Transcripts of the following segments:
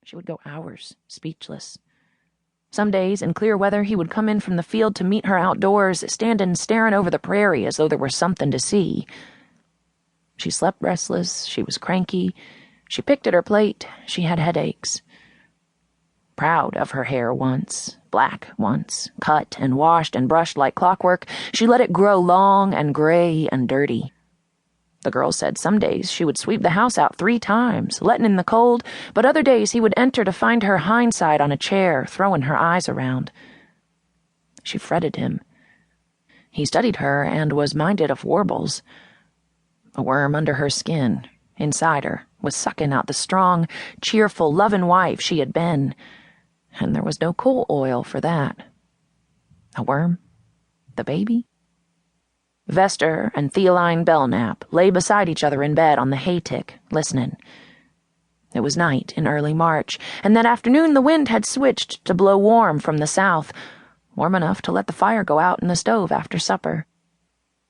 She would go hours, speechless. Some days, in clear weather, he would come in from the field to meet her outdoors, standing staring over the prairie as though there were something to see. She slept restless, she was cranky, she picked at her plate, she had headaches. Proud of her hair once, black once, cut and washed and brushed like clockwork, she let it grow long and gray and dirty. The girl said some days she would sweep the house out 3 times, letting in the cold, but other days he would enter to find her hindside on a chair, throwing her eyes around. She fretted him. He studied her and was minded of warbles. A worm under her skin, inside her, was sucking out the strong, cheerful, loving wife she had been, and there was no coal oil for that. A worm? The baby? Vester and Theoline Belknap lay beside each other in bed on the haytick, listening. It was night in early March, and that afternoon the wind had switched to blow warm from the south, warm enough to let the fire go out in the stove after supper.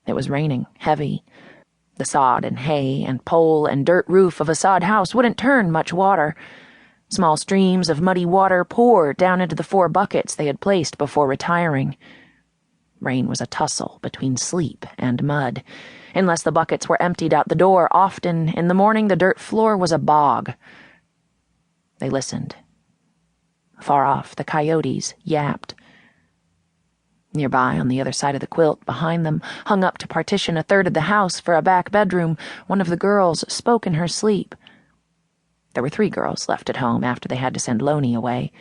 It was raining, heavy. The sod and hay and pole and dirt roof of a sod house wouldn't turn much water. Small streams of muddy water poured down into the 4 buckets they had placed before retiring. Rain was a tussle between sleep and mud. Unless the buckets were emptied out the door, often in the morning the dirt floor was a bog. They listened. Far off, the coyotes yapped. Nearby, on the other side of the quilt, behind them, hung up to partition a third of the house for a back bedroom, one of the girls spoke in her sleep. There were 3 girls left at home after they had to send Loney away.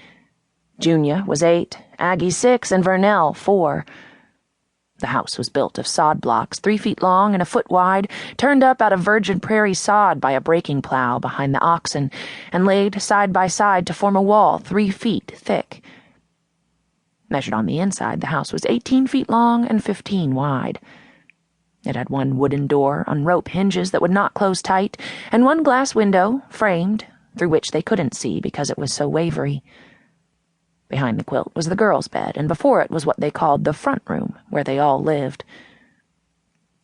Junia was 8, Aggie 6, and Vernell 4. The house was built of sod blocks 3 feet long and a foot wide, turned up out of virgin prairie sod by a breaking plow behind the oxen, and laid side by side to form a wall 3 feet thick. Measured on the inside, the house was 18 feet long and 15 wide. It had 1 wooden door on rope hinges that would not close tight, and 1 glass window, framed, through which they couldn't see because it was so wavery. Behind the quilt was the girls' bed, and before it was what they called the front room, where they all lived.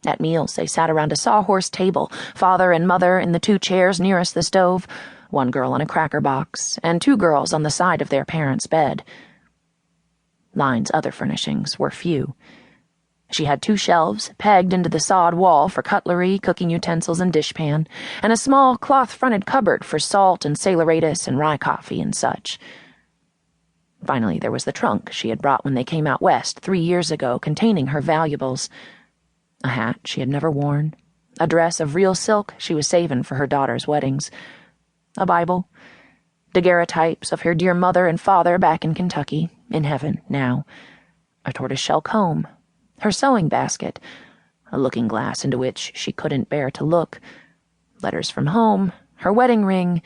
At meals they sat around a sawhorse table, father and mother in the 2 chairs nearest the stove, 1 girl on a cracker box, and 2 girls on the side of their parents' bed. Line's other furnishings were few. She had 2 shelves pegged into the sod wall for cutlery, cooking utensils, and dishpan, and a small cloth-fronted cupboard for salt and saleratus and rye coffee and such. Finally, there was the trunk she had brought when they came out west 3 years ago, containing her valuables. A hat she had never worn, a dress of real silk she was saving for her daughter's weddings, a Bible, daguerreotypes of her dear mother and father back in Kentucky, in heaven now, a tortoiseshell comb, her sewing basket, a looking-glass into which she couldn't bear to look, letters from home, her wedding ring,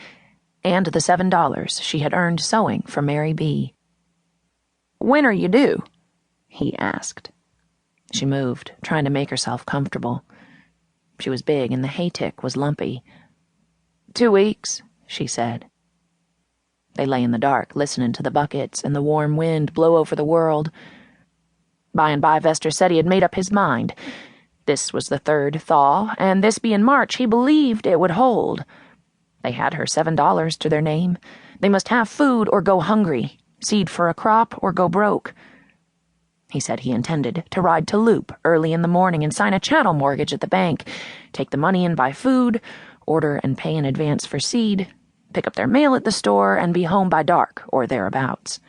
and the $7 she had earned sewing for Mary Bee. "When are you due?" he asked. She moved, trying to make herself comfortable. She was big and the haytick was lumpy. 2 weeks, she said. They lay in the dark, listening to the buckets and the warm wind blow over the world. By and by, Vester said he had made up his mind. This was the 3rd thaw, and this being March, he believed it would hold. They had her $7 to their name. They must have food or go hungry, seed for a crop or go broke. He said he intended to ride to Loop early in the morning and sign a chattel mortgage at the bank, take the money and buy food, order and pay in advance for seed, pick up their mail at the store, and be home by dark or thereabouts.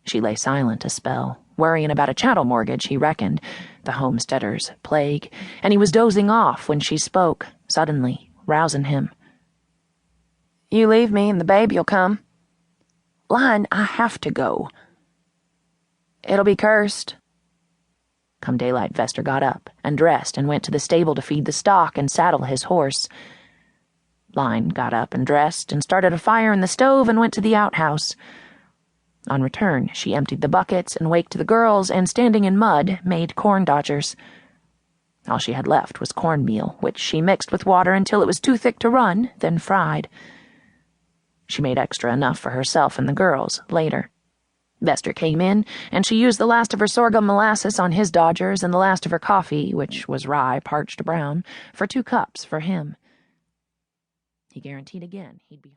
She lay silent a spell, worrying about a chattel mortgage, he reckoned, the homesteader's plague, and he was dozing off when she spoke, suddenly, rousing him. "You leave me and the baby'll come." "Line, I have to go." "It'll be cursed." Come daylight, Vester got up and dressed and went to the stable to feed the stock and saddle his horse. Line got up and dressed and started a fire in the stove and went to the outhouse. On return, she emptied the buckets and waked the girls and, standing in mud, made corn dodgers. All she had left was cornmeal, which she mixed with water until it was too thick to run, then fried. She made extra enough for herself and the girls later. Vester came in, and she used the last of her sorghum molasses on his dodgers and the last of her coffee, which was rye parched brown, for 2 cups for him. He guaranteed again he'd be